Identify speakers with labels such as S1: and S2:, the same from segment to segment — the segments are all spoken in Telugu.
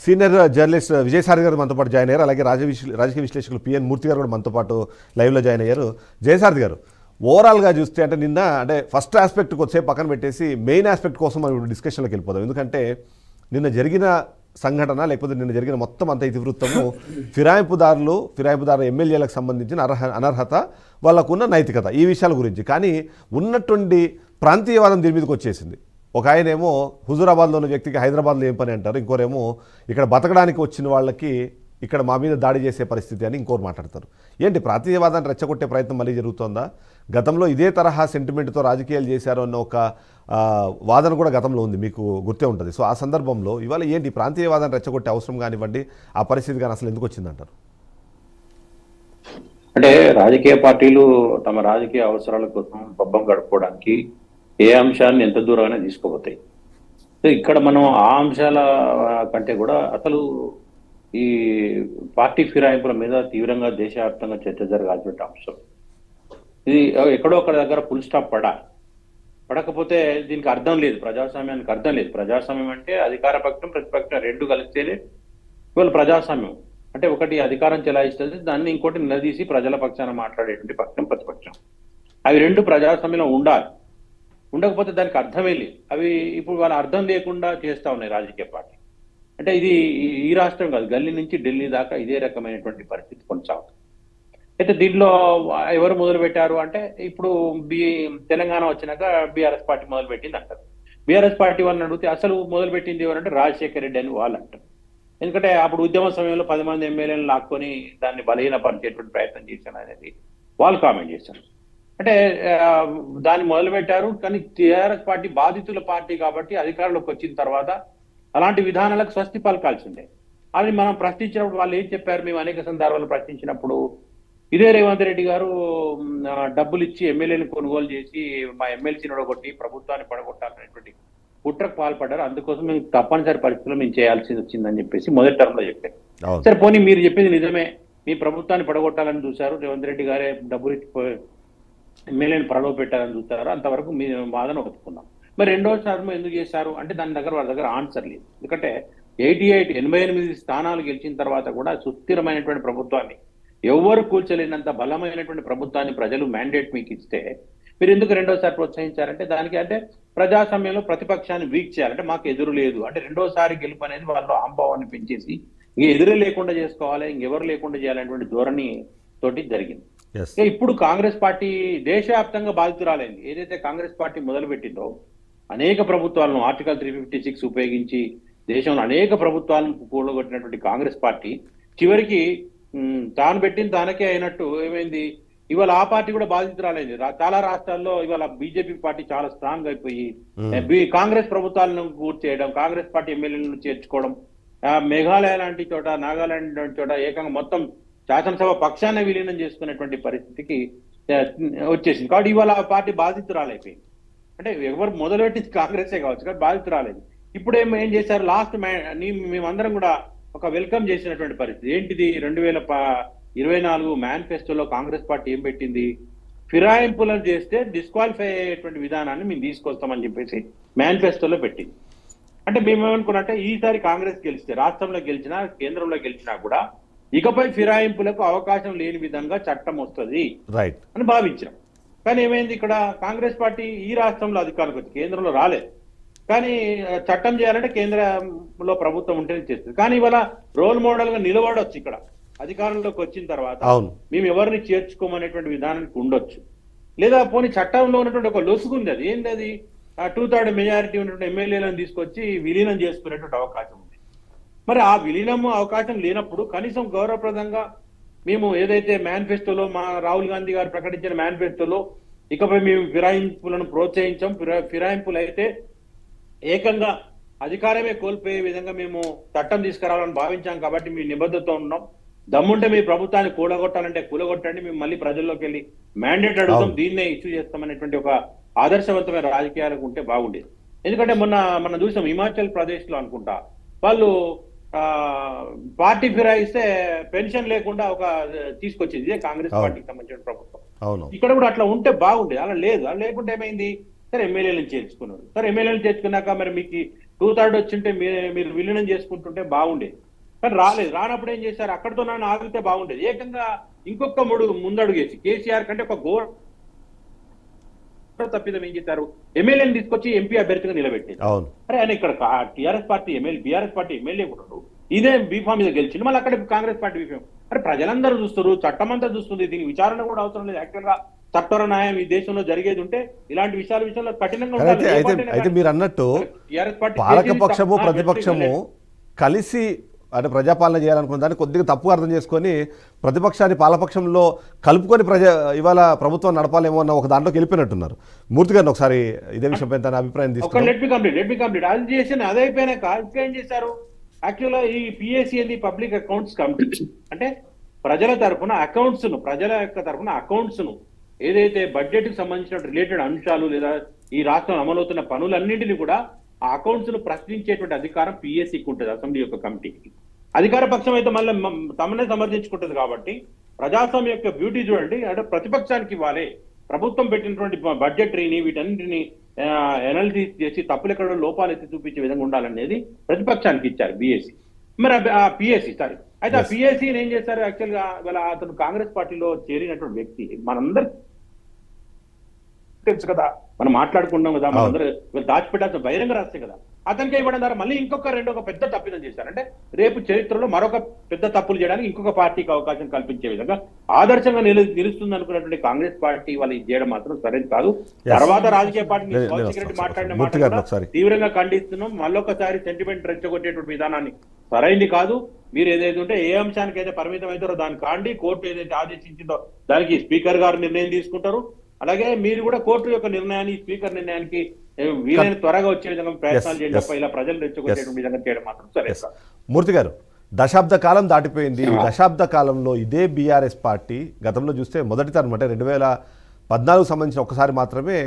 S1: సీనియర్ జర్నలిస్ట్ విజయసాయి గారు మనతో పాటు జాయిన్ అయ్యారు. అలాగే రాజకీయ విశ్లేషకులు పిఎన్ మూర్తి గారు కూడా మనతో పాటు లైవ్లో జాయిన్ అయ్యారు. జయసారథి గారు, ఓవరాల్గా చూస్తే అంటే నిన్న అంటే ఫస్ట్ ఆస్పెక్ట్కి వచ్చే పక్కన పెట్టేసి మెయిన్ ఆస్పెక్ట్ కోసం మనం ఇప్పుడు డిస్కషన్లోకి వెళ్ళిపోదాం. ఎందుకంటే నిన్న జరిగిన సంఘటన లేకపోతే నిన్న జరిగిన మొత్తం అంత ఇతివృత్తము ఫిరాయింపుదారులు ఎమ్మెల్యేలకు సంబంధించిన అనర్హత, వాళ్ళకున్న నైతికత, ఈ విషయాల గురించి. కానీ ఉన్నటువంటి ప్రాంతీయవాదం దీని మీదకి వచ్చేసింది. ఒక ఆయనేమో హుజూరాబాద్లో ఉన్న వ్యక్తికి హైదరాబాద్లో ఏం పని అంటారు, ఇంకోరేమో ఇక్కడ బతకడానికి వచ్చిన వాళ్ళకి ఇక్కడ మా మీద దాడి చేసే పరిస్థితి అని ఇంకోరు మాట్లాడతారు. ఏంటి ప్రాంతీయవాదాన్ని రెచ్చగొట్టే ప్రయత్నం మళ్ళీ జరుగుతోందా? గతంలో ఇదే తరహా సెంటిమెంట్తో రాజకీయాలు చేశారు అన్న ఒక వాదన కూడా గతంలో ఉంది, మీకు గుర్తే ఉంటుంది. సో ఆ సందర్భంలో ఇవాళ ఏంటి ప్రాంతీయవాదాన్ని రెచ్చగొట్టే అవసరం కానివ్వండి, ఆ పరిస్థితి కానీ అసలు ఎందుకు వచ్చిందంటారు?
S2: అంటే రాజకీయ పార్టీలు తమ రాజకీయ అవసరాల కోసం పబ్బం గడుపుకోవడానికి ఏ అంశాన్ని ఎంత దూరమైనా తీసుకోపోతాయి. ఇక్కడ మనం ఆ అంశాల కంటే కూడా అసలు ఈ పార్టీ ఫిరాయింపుల మీద తీవ్రంగా దేశవ్యాప్తంగా చర్చ జరగాల్సిన అంశం ఇది. ఎక్కడో ఒక దగ్గర ఫుల్ స్టాప్ పడకపోతే దీనికి అర్థం లేదు, ప్రజాస్వామ్యానికి అర్థం లేదు. ప్రజాస్వామ్యం అంటే అధికార పక్షం ప్రతిపక్షం రెండు కలిస్తేనే ఇవాళ ప్రజాస్వామ్యం. అంటే ఒకటి అధికారం చెలాయిస్తుంది, దాన్ని ఇంకోటి నిలదీసి ప్రజల పక్షాన మాట్లాడేటువంటి పక్షం ప్రతిపక్షం. అవి రెండు ప్రజాస్వామ్యంలో ఉండాలి. ఉండకపోతే దానికి అర్థమే లేదు. అవి ఇప్పుడు వాళ్ళ అర్థం లేకుండా చేస్తూ ఉన్నాయి రాజకీయ పార్టీ. అంటే ఇది ఈ రాష్ట్రం కాదు, గల్లీ నుంచి ఢిల్లీ దాకా ఇదే రకమైనటువంటి పరిస్థితి కొనసాగుతుంది. అయితే దీంట్లో ఎవరు మొదలు పెట్టారు అంటే ఇప్పుడు తెలంగాణ వచ్చినాక బీఆర్ఎస్ పార్టీ మొదలు పెట్టింది అంటారు. బీఆర్ఎస్ పార్టీ వాళ్ళని అడిగితే అసలు మొదలు పెట్టింది ఎవరంటే రాజశేఖర రెడ్డి అని వాళ్ళు అంటారు. ఎందుకంటే అప్పుడు ఉద్యమ సమయంలో 10 మంది ఎమ్మెల్యేలను లాక్కొని దాన్ని బలహీనపరిచేటువంటి ప్రయత్నం చేశాను అనేది వాళ్ళు కామెంట్ చేశారు. అంటే దాన్ని మొదలు పెట్టారు. కానీ టీఆర్ఎస్ పార్టీ బాధితుల పార్టీ కాబట్టి అధికారంలోకి వచ్చిన తర్వాత అలాంటి విధానాలకు స్వస్తి పలకాల్సిందే. అది మనం ప్రశ్నించినప్పుడు వాళ్ళు ఏం చెప్పారు, మేము అనేక సందర్భాలు ప్రశ్నించినప్పుడు ఇదే రేవంత్ రెడ్డి గారు డబ్బులు ఇచ్చి ఎమ్మెల్యేని కొనుగోలు చేసి మా ఎమ్మెల్సీని ఒడగొట్టి ప్రభుత్వాన్ని పడగొట్టాలనేటువంటి కుట్రకు పాల్పడ్డారు. అందుకోసం మేము తప్పనిసరి పరిస్థితుల్లో మేము చేయాల్సి వచ్చిందని చెప్పేసి మొదటి టర్మ్లో చెప్పారు. సరే పోనీ మీరు చెప్పింది నిజమే, మీ ప్రభుత్వాన్ని పడగొట్టాలని చూశారు, రేవంత్ రెడ్డి గారే డబ్బులు ఇచ్చి ఎమ్మెల్యేని పడవ పెట్టాలని చూస్తారు, అంతవరకు మీ వాదన ఒప్పుకున్నాం. మరి రెండో టర్మ్ ఎందుకు చేశారు అంటే వాళ్ళ దగ్గర ఆన్సర్ లేదు. ఎందుకంటే 88 స్థానాలు గెలిచిన తర్వాత కూడా సుస్థిరమైనటువంటి ప్రభుత్వాన్ని, ఎవరు కూల్చలేనంత బలమైనటువంటి ప్రభుత్వాన్ని ప్రజలు మ్యాండేట్ మీకు ఇస్తే మీరు ఎందుకు రెండోసారి ప్రోత్సహించారంటే దానికి అంటే ప్రజాస్వామ్యంలో ప్రతిపక్షాన్ని వీక్ చేయాలంటే మాకు ఎదురు లేదు అంటే రెండోసారి గెలుపు అనేది వాళ్ళు ఆంభావాన్ని పెంచేసి ఇంక ఎదురు లేకుండా చేసుకోవాలి, ఇంకెవరు లేకుండా చేయాలనేటువంటి ధోరణి తోటి జరిగింది. ఇప్పుడు కాంగ్రెస్ పార్టీ దేశవ్యాప్తంగా బాధితురాలైంది. ఏదైతే కాంగ్రెస్ పార్టీ మొదలు పెట్టిందో అనేక ప్రభుత్వాలను ఆర్టికల్ 356 ఉపయోగించి దేశంలో అనేక ప్రభుత్వాలను కూడగొట్టినటువంటి కాంగ్రెస్ పార్టీ చివరికి తాను పెట్టింది తానకే అయినట్టు ఏమైంది, ఇవాళ ఆ పార్టీ కూడా బాధితురాలైంది. చాలా రాష్ట్రాల్లో ఇవాళ బీజేపీ పార్టీ చాలా స్ట్రాంగ్ అయిపోయి కాంగ్రెస్ ప్రభుత్వాలను పూర్తి చేయడం, కాంగ్రెస్ పార్టీ ఎమ్మెల్యేలను చేర్చుకోవడం, మేఘాలయ లాంటి చోట, నాగాలాండ్ లాంటి చోట ఏకంగా మొత్తం శాసనసభ పక్షాన్ని విలీనం చేసుకునేటువంటి పరిస్థితికి వచ్చేసింది. కాబట్టి ఇవాళ ఆ పార్టీ బాధితురాలైపోయింది. అంటే ఎవరు మొదలుపెట్టింది కాంగ్రెసే కావచ్చు, కానీ బాధితురాలేదు. ఇప్పుడు ఏం చేశారు, లాస్ట్ మేమందరం కూడా ఒక వెల్కమ్ చేసినటువంటి పరిస్థితి ఏంటిది, 2024 మేనిఫెస్టోలో కాంగ్రెస్ పార్టీ ఏం పెట్టింది, ఫిరాయింపులను చేస్తే డిస్క్వాలిఫై అయ్యేటువంటి విధానాన్ని మేము తీసుకొస్తామని చెప్పేసి మేనిఫెస్టోలో పెట్టింది. అంటే మేము ఏమనుకున్నట్టే ఈసారి కాంగ్రెస్ గెలిస్తే, రాష్ట్రంలో గెలిచినా కేంద్రంలో గెలిచినా కూడా ఇకపై ఫిరాయింపులకు అవకాశం లేని విధంగా చట్టం వస్తుంది అని భావించాం. కానీ ఏమైంది, ఇక్కడ కాంగ్రెస్ పార్టీ ఈ రాష్ట్రంలో అధికారంలోకి వచ్చి కేంద్రంలో రాలేదు. కానీ చట్టం చేయాలంటే కేంద్రంలో ప్రభుత్వం ఉంటేనే చేస్తుంది. కానీ ఇవాళ రోల్ మోడల్ గా నిలబడొచ్చు. ఇక్కడ అధికారంలోకి వచ్చిన తర్వాత మేము ఎవరిని చేర్చుకోమనేటువంటి విధానానికి ఉండొచ్చు. లేదా పోనీ చట్టంలో ఉన్నటువంటి ఒక లొసుగుంది, అది ఏంటి, అది 2/3 మెజారిటీ ఉన్నటువంటి ఎమ్మెల్యేలను తీసుకొచ్చి విలీనం చేసుకునేటువంటి అవకాశం ఉంది. మరి ఆ విలీనం అవకాశం లేనప్పుడు కనీసం గౌరవప్రదంగా మేము ఏదైతే మేనిఫెస్టోలో మా రాహుల్ గాంధీ గారు ప్రకటించిన మేనిఫెస్టోలో ఇకపై మేము ఫిరాయింపులను ప్రోత్సహించాం, ఫిరాయింపులు అయితే ఏకంగా అధికారమే కోల్పోయే విధంగా మేము చట్టం తీసుకురావాలని భావించాం కాబట్టి మీ నిబద్ధతతో ఉన్నాం, దమ్ముంటే మీ ప్రభుత్వాన్ని కూలగొట్టాలంటే కూలగొట్టండి, మేము మళ్ళీ ప్రజల్లోకి వెళ్ళి మ్యాండేట్ అడుగుతాం, దీన్నే ఇష్యూ చేస్తామనేటువంటి ఒక ఆదర్శవంతమైన రాజకీయాలకు ఉంటే బాగుండేది. ఎందుకంటే మనం చూసాం హిమాచల్ ప్రదేశ్ లో అనుకుంటా వాళ్ళు పార్టీ ఫిరాయిస్తే పెన్షన్ లేకుండా ఒక తీసుకొచ్చింది ఇదే కాంగ్రెస్ పార్టీకి సంబంధించిన ప్రభుత్వం. ఇక్కడ కూడా అట్లా ఉంటే బాగుండేది, అలా లేదు. అలా లేకుంటే ఏమైంది, సరే ఎమ్మెల్యేలను చేర్చుకున్నారు. సరే ఎమ్మెల్యేలను చేర్చుకున్నాక మరి మీకు 2/3 వచ్చింటే మీరు విలీనం చేసుకుంటుంటే బాగుండేది. కానీ రాలేదు. రానప్పుడు ఏం చేశారు? అక్కడితో నన్ను ఆగితే బాగుండేది. ఏకంగా ఇంకొక ముందడుగేసి కేసీఆర్ కంటే ఒక ఘోర తప్పిదం ఏం చేశారు? ఎమ్మెల్యేని తీసుకొచ్చి ఎంపీ అభ్యర్థిగా నిలబెట్టారు. అరే ఆయన ఇక్కడ TRS party MLA, BRS party MLA కూడా ఇదే బీఫామ్ మీద గెలిచింది, మళ్ళీ అక్కడ కాంగ్రెస్ పార్టీ బీఫామ్. అరే ప్రజలందరూ చూస్తారు, చట్టం అంతా చూస్తుంది, దీనికి విచారణ కూడా అవసరం లేదు. యాక్చువల్ గా చట్టర న్యాయం ఈ దేశంలో జరిగేది ఉంటే ఇలాంటి విషయంలో కఠినంగా ఉండాలి.
S1: అయితే మీరు అన్నట్టు పాలకపక్షము ప్రతిపక్షము కలిసి అంటే ప్రజాపాలన చేయాలనుకున్న దాన్ని కొద్దిగా తప్పుగా అర్థం చేసుకొని ప్రతిపక్షాన్ని పాలపక్షంలో కలుపుకొని ఇవాళ ప్రభుత్వం నడపాలేమో అన్న ఒక దాంట్లోకి వెళ్ళిపోయినట్టున్నారు. మూర్తి గారిని ఒకసారి ఇదే విషయంపై తన అభిప్రాయం తీసుకుని
S2: లెట్ మీ కంప్లీట్ అది చేసిన అది అయిపోయినాక ఇంకా ఏం చేశారు? యాక్చువల్గా ఈ పిఎస్సి అనేది పబ్లిక్ అకౌంట్స్ కమిటీ అంటే ప్రజల తరఫున అకౌంట్స్ ను ప్రజల యొక్క తరఫున అకౌంట్స్ ను ఏదైతే బడ్జెట్ కి సంబంధించిన రిలేటెడ్ అంశాలు లేదా ఈ రాష్ట్రం అమలవుతున్న పనులన్నింటినీ కూడా ఆ అకౌంట్స్ ను ప్రశ్నించేటువంటి అధికారం పిఎస్సికి ఉంటుంది, అసెంబ్లీ యొక్క కమిటీకి. అధికార పక్షం అయితే మళ్ళీ తమనే సమర్థించుకుంటుంది. కాబట్టి ప్రజాస్వామ్యం యొక్క బ్యూటీ చూడండి. అంటే ప్రతిపక్షానికి ఇవ్వాలి, ప్రభుత్వం పెట్టినటువంటి బడ్జెటరీని వీటన్నింటిని ఎనాలిసిస్ చేసి తప్పులు ఎక్కడ లోపాలు ఎత్తి చూపించే విధంగా ఉండాలనేది ప్రతిపక్షానికి ఇచ్చారు బిఎస్సి. మరి ఆ పిఎస్సి సారీ అయితే ఆ పిఎస్సిని ఏం చేశారు? యాక్చువల్ గా అతను కాంగ్రెస్ పార్టీలో చేరినటువంటి వ్యక్తి, మనందరికి తెలుసు కదా, మనం మాట్లాడుకుంటాం కదా, మనందరూ దాచిపెట్టాల్సిన బహిరంగ రహస్యం కదా. అతనికి ఇవ్వడం ద్వారా మళ్ళీ ఒక పెద్ద తప్పిదం చేశారు. అంటే రేపు చరిత్రలో మరొక పెద్ద తప్పులు చేయడానికి ఇంకొక పార్టీకి అవకాశం కల్పించే విధంగా ఆదర్శంగా నిలుస్తుంది అనుకున్నటువంటి కాంగ్రెస్ పార్టీ వాళ్ళు ఇది చేయడం మాత్రం సరైనది కాదు. తర్వాత రాజకీయ పార్టీ సెక్రటరీ మాట్లాడిన మాట తీవ్రంగా ఖండిస్తున్నాం. మళ్ళొకసారి సెంటిమెంట్ రెచ్చగొట్టేటువంటి విధానాన్ని సరైనది కాదు. మీరు ఏదైతే ఉంటే ఏ అంశానికి అయితే పరిమితం అవుతారో దాన్ని కాండి, కోర్టు ఏదైతే ఆదేశించిందో దానికి స్పీకర్ గారు నిర్ణయం తీసుకుంటారు. అలాగే మీరు కూడా కోర్టు యొక్క నిర్ణయాన్ని, స్పీకర్ నిర్ణయానికి వీలైన త్వరగా వచ్చే విధంగా ప్రయత్నాలు చేయండి తప్ప ఇలా ప్రజలు రెచ్చగొట్టేటువంటి విధంగా చేయడం మాత్రం సరే.
S1: మూర్తి గారు, దశాబ్ద కాలం దాటిపోయింది. దశాబ్ద కాలంలో ఇదే బీఆర్ఎస్ పార్టీ గతంలో చూస్తే మొదటి తరం అంటే 2014 సంబంధించిన ఒక్కసారి మాత్రమే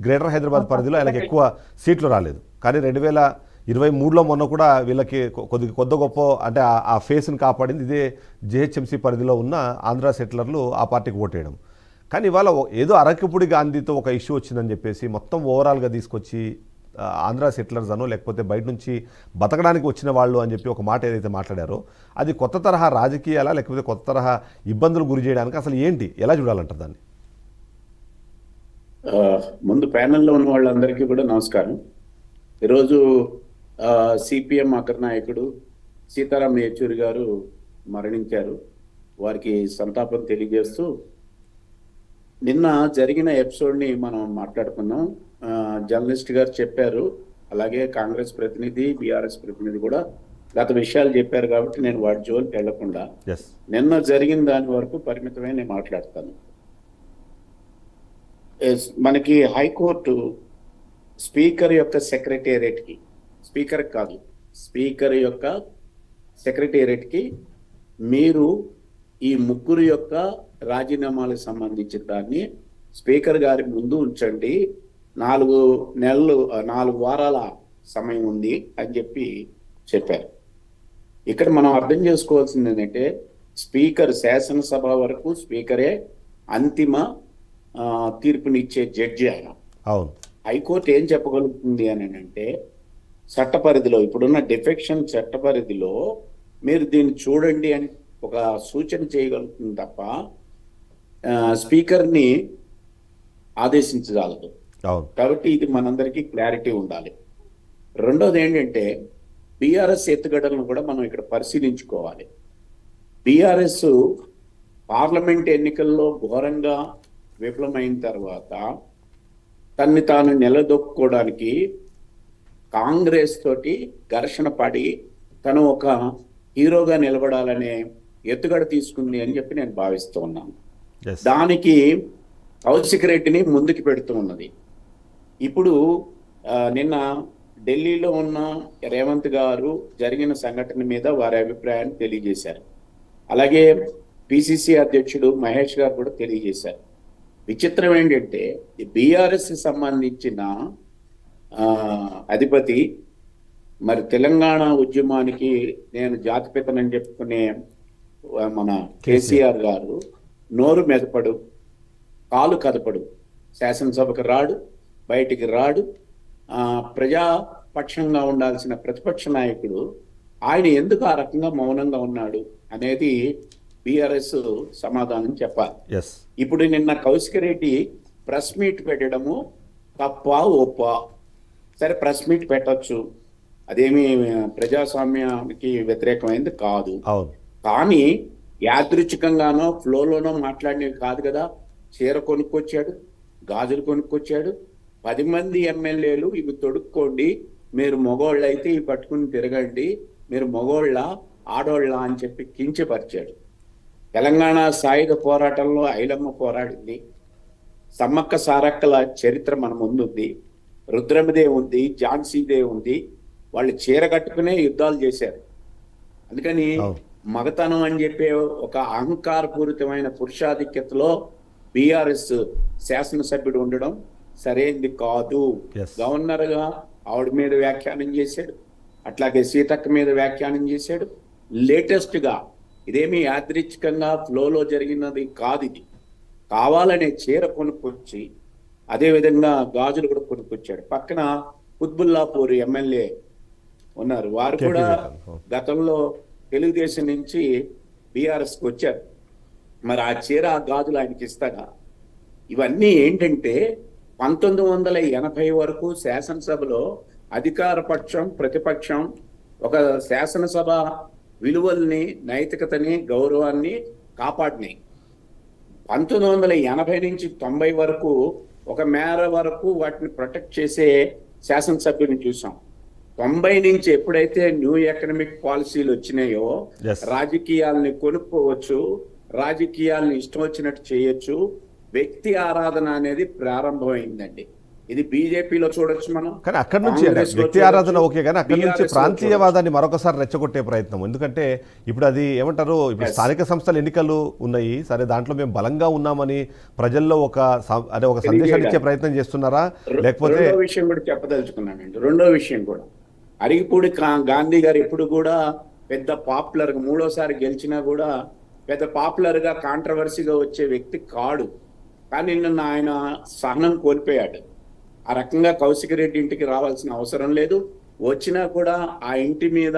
S1: గ్రేటర్ హైదరాబాద్ పరిధిలో ఆయనకి ఎక్కువ సీట్లు రాలేదు. కానీ 2023లో మొన్న కూడా వీళ్ళకి కొద్ది గొప్ప అంటే ఆ ఫేస్ని కాపాడింది ఇదే జిహెచ్ఎంసీ పరిధిలో ఉన్న ఆంధ్ర సెటిలర్లు ఆ పార్టీకి ఓటేయడం. కానీ ఇవాళ ఏదో అరకపుడి గాంధీతో ఒక ఇష్యూ వచ్చిందని చెప్పేసి మొత్తం ఓవరాల్గా తీసుకొచ్చి ఆంధ్ర సెటిలర్స్ అనో లేకపోతే బయట నుంచి బతకడానికి వచ్చిన వాళ్ళు అని చెప్పి ఒక మాట ఏదైతే మాట్లాడారో అది కొత్త తరహా రాజకీయాలా లేకపోతే కొత్త తరహా ఇబ్బందులు గురి చేయడానికి అసలు ఏంటి, ఎలా చూడాలంటారు దాన్ని?
S3: ముందు ప్యానెల్లో ఉన్న వాళ్ళందరికీ కూడా నమస్కారం. ఈరోజు సిపిఎం అగ్రనాయకుడు సీతారాం యేచూరి గారు మరణించారు. వారికి సంతాపం తెలియజేస్తూ నిన్న జరిగిన ఎపిసోడ్ని మనం మాట్లాడుకున్నాం. జర్నలిస్ట్ గారు చెప్పారు, అలాగే కాంగ్రెస్ ప్రతినిధి, బీఆర్ఎస్ ప్రతినిధి కూడా గత విషయాలు చెప్పారు. కాబట్టి నేను వాటి జోలికి వెళ్లకుండా నిన్న జరిగిన దాని వరకు పరిమితమే నేను మాట్లాడతాను. మనకి హైకోర్టు స్పీకర్ యొక్క సెక్రటేరియట్కి, స్పీకర్ కాదు స్పీకర్ యొక్క సెక్రటేరియట్కి మీరు ఈ ముగ్గురు యొక్క రాజీనామాలకు సంబంధించిన దాన్ని స్పీకర్ గారి ముందు ఉంచండి, 4 వారాల సమయం ఉంది అని చెప్పారు. ఇక్కడ మనం అర్థం చేసుకోవాల్సింది ఏంటంటే స్పీకర్, శాసనసభ వరకు స్పీకరే అంతిమ తీర్పునిచ్చే జడ్జి ఆయన. హైకోర్టు ఏం చెప్పగలుగుతుంది అని అంటే చట్ట పరిధిలో, ఇప్పుడున్న డిఫెక్షన్ చట్ట పరిధిలో మీరు దీన్ని చూడండి అని ఒక సూచన చేయగలుగుతుంది తప్ప స్పీకర్ని ఆదేశించగలదు. కాబట్టి ఇది మనందరికీ క్లారిటీ ఉండాలి. రెండోది ఏంటంటే బీఆర్ఎస్ ఎత్తుగడలను కూడా మనం ఇక్కడ పరిశీలించుకోవాలి. బీఆర్ఎస్ పార్లమెంట్ ఎన్నికల్లో ఘోరంగా విఫలమైన తర్వాత తన్ని తాను నిలదొక్కుకోవడానికి కాంగ్రెస్ తోటి ఘర్షణ పడి తను ఒక హీరోగా నిలబడాలనే ఎత్తుగడ తీసుకుంది అని చెప్పి నేను భావిస్తూ ఉన్నాను. దానికి కౌశిక్ రెడ్డిని ముందుకు పెడుతూ ఉన్నది. ఇప్పుడు నిన్న ఢిల్లీలో ఉన్న రేవంత్ గారు జరిగిన సంఘటన మీద వారి అభిప్రాయాన్ని తెలియజేశారు. అలాగే పిసిసి అధ్యక్షుడు మహేష్ గారు కూడా తెలియజేశారు. విచిత్రం ఏంటంటే బీఆర్ఎస్ సంబంధించిన అధిపతి మరి తెలంగాణ ఉద్యమానికి నేను జాతిపితనని చెప్పుకునే మన కేసీఆర్ గారు నోరు మెదపడు, కాలు కదపడు, శాసనసభకు రాడు, బయటికి రాడు, ప్రజా పక్షంగా ఉండాల్సిన ప్రతిపక్ష నాయకుడు ఆయన ఎందుకు ఆ రకంగా మౌనంగా ఉన్నాడు అనేది బీఆర్ఎస్ సమాధానం చెప్పాలి.
S1: ఎస్
S3: ఇప్పుడు నిన్న కౌశిక్ రెడ్డి ప్రెస్ మీట్ పెట్టడము తప్ప ఒప్ప? సరే, ప్రెస్ మీట్ పెట్టచ్చు, అదేమి ప్రజాస్వామ్యానికి వ్యతిరేకమైంది కాదు.
S1: అవును.
S3: కానీ యాదృచ్ఛికంగానో ఫ్లోలోనో మాట్లాడినవి కాదు కదా. చీర కొనుక్కొచ్చాడు, గాజులు కొనుక్కొచ్చాడు, 10 మంది ఎమ్మెల్యేలు ఇవి తొడుక్కోండి, మీరు మగోళ్ళు అయితే ఇవి పట్టుకుని తిరగండి, మీరు మగోళ్ళ ఆడోళ్ళ అని చెప్పి కించపరిచాడు. తెలంగాణ సాయుధ పోరాటంలో ఐలమ్మ పోరాడింది, సమ్మక్క సారక్కల చరిత్ర మన ముందుంది, రుద్రమదేవి ఉంది, ఝాన్సీదేవి ఉంది. వాళ్ళు చీర కట్టుకునే యుద్ధాలు చేశారు. అందుకని మగతనం అని చెప్పే ఒక అహంకారపూరితమైన పురుషాధిక్యతలో బీఆర్ఎస్ శాసనసభ్యుడు ఉండడం సరైనది కాదు. గవర్నర్ గా ఆవిడ మీద వ్యాఖ్యానం చేశాడు, అట్లాగే సీతక్క మీద వ్యాఖ్యానం చేశాడు. లేటెస్ట్ గా ఇదేమి యాదృచ్ఛికంగా ఫ్లోలో జరిగినది కాదు, ఇది కావాలనే చీర కొనుక్కొచ్చి అదేవిధంగా గాజులు కూడా కొనుక్కొచ్చాడు. పక్కన కుత్బుల్లాపూర్ ఎమ్మెల్యే ఉన్నారు, వారు కూడా గతంలో తెలుగుదేశం నుంచి బీఆర్ఎస్కి వచ్చారు. మరి ఆ చీర ఆ గాజులు ఆయనకి ఇస్తారా? ఇవన్నీ ఏంటంటే 1980 వరకు శాసనసభలో అధికార పక్షం ప్రతిపక్షం ఒక శాసనసభ విలువల్ని, నైతికతని, గౌరవాన్ని కాపాడినాయి. 1980 నుంచి 90 వరకు ఒక మేర వరకు వాటిని ప్రొటెక్ట్ చేసే శాసనసభ్యుని చూసాం. 90 నుంచి ఎప్పుడైతే న్యూ ఎకనామిక్ పాలసీలు వచ్చినాయో రాజకీయాలని కొనుక్కోవచ్చు, రాజకీయాలను ఇష్టం వచ్చినట్టు చేయొచ్చు, వ్యక్తి ఆరాధన అనేది ప్రారంభమైందండి. ఇది బీజేపీలో చూడొచ్చు మనం.
S1: కానీ అక్కడి నుంచి వ్యక్తి ఆరాధన ఓకే, కానీ అక్కడి నుంచి ప్రాంతీయవాదాన్ని మరొకసారి రెచ్చగొట్టే ప్రయత్నం. ఎందుకంటే ఇప్పుడు అది ఏమంటారు, ఇప్పుడు స్థానిక సంస్థల ఎన్నికలు ఉన్నాయి, సరే దాంట్లో మేము బలంగా ఉన్నామని ప్రజల్లో ఒక సందేశాన్ని ఇచ్చే ప్రయత్నం చేస్తున్నారా? లేకపోతే
S3: రెండో విషయం కూడా చెప్పదలుచుకున్నానండి. రెండో విషయం కూడా, అరిగిపూడి గాంధీ గారు ఎప్పుడు కూడా పెద్ద పాపులర్, మూడోసారి గెలిచినా కూడా పెద్ద పాపులర్ గా కాంట్రవర్సీగా వచ్చే వ్యక్తి కాడు. కానీ నిన్న ఆయన సహనం కోల్పోయాడు. ఆ రకంగా కౌశిక్ రెడ్డి ఇంటికి రావాల్సిన అవసరం లేదు, వచ్చినా కూడా ఆ ఇంటి మీద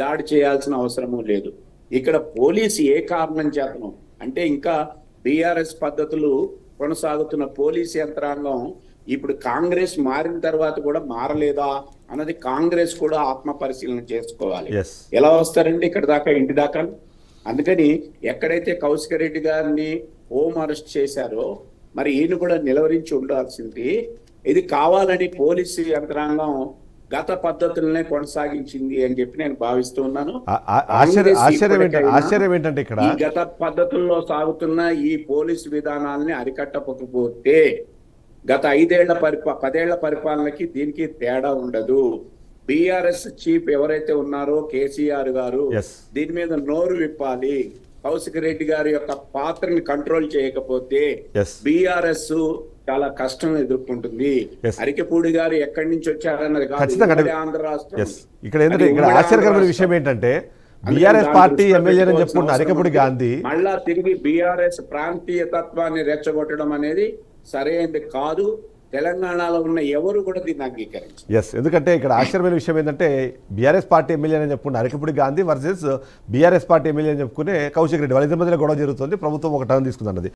S3: దాడి చేయాల్సిన అవసరము లేదు. ఇక్కడ పోలీసు ఏ కారణం చేతను అంటే ఇంకా బీఆర్ఎస్ పద్ధతులు కొనసాగుతున్న పోలీసు యంత్రాంగం ఇప్పుడు కాంగ్రెస్ మారిన తర్వాత కూడా మారలేదా అన్నది కాంగ్రెస్ కూడా ఆత్మ పరిశీలన చేసుకోవాలి. ఎలా వస్తారండి ఇక్కడ దాకా, ఇంటి దాకా? అందుకని ఎక్కడైతే కౌశిక్ రెడ్డి గారిని హోమ్ అరెస్ట్ చేశారో మరి ఈయన కూడా నిలవరించి ఉండాల్సింది. ఇది కావాలని పోలీసు యంత్రాంగం గత పద్ధతులనే కొనసాగించింది అని చెప్పి నేను భావిస్తూ ఉన్నాను.
S1: ఆశ్చర్యం ఏంటంటే ఇక్కడ
S3: ఈ గత పద్ధతుల్లో సాగుతున్న ఈ పోలీసు విధానాలని అరికట్టకపోతే గత 10ఏళ్ల పరిపాలనకి దీనికి తేడా ఉండదు. బీఆర్ఎస్ చీఫ్ ఎవరైతే ఉన్నారో కేసీఆర్ గారు దీని మీద నోరు విప్పాలి. కౌశిక్ రెడ్డి గారి యొక్క పాత్రని కంట్రోల్ చేయకపోతే బీఆర్ఎస్ చాలా కష్టం ఎదుర్కొంటుంది. అరికెపూడి గారు ఎక్కడి నుంచి వచ్చారన్నది కాదు, ఆంధ్ర రాష్ట్రం.
S1: ఇక్కడ ఆశ్చర్యకరమైన విషయం ఏంటంటే బీఆర్ఎస్ పార్టీ ఎమ్మెల్యే అని చెప్పుకున్న అరికెపూడి గాంధీ
S3: మళ్ళా తిరిగి బీఆర్ఎస్ ప్రాంతీయ తత్వాన్ని రెచ్చగొట్టడం అనేది సరైనది కాదు. తెలంగాణలో ఉన్న ఎవరు కూడా దీన్ని అంగీకరించారు.
S1: ఎందుకంటే ఇక్కడ ఆశ్చర్యమైన విషయం ఏంటంటే బీఆర్ఎస్ పార్టీ ఎమ్మెల్యే అని చెప్పుకున్న Arikepudi Gandhi versus BRS party MLA అని చెప్పుకునే కౌశిక్ రెడ్డి, వాళ్ళిద్దరి మధ్యలో గొడవ జరుగుతుంది. ప్రభుత్వం ఒక టర్న్ తీసుకుందన్నది.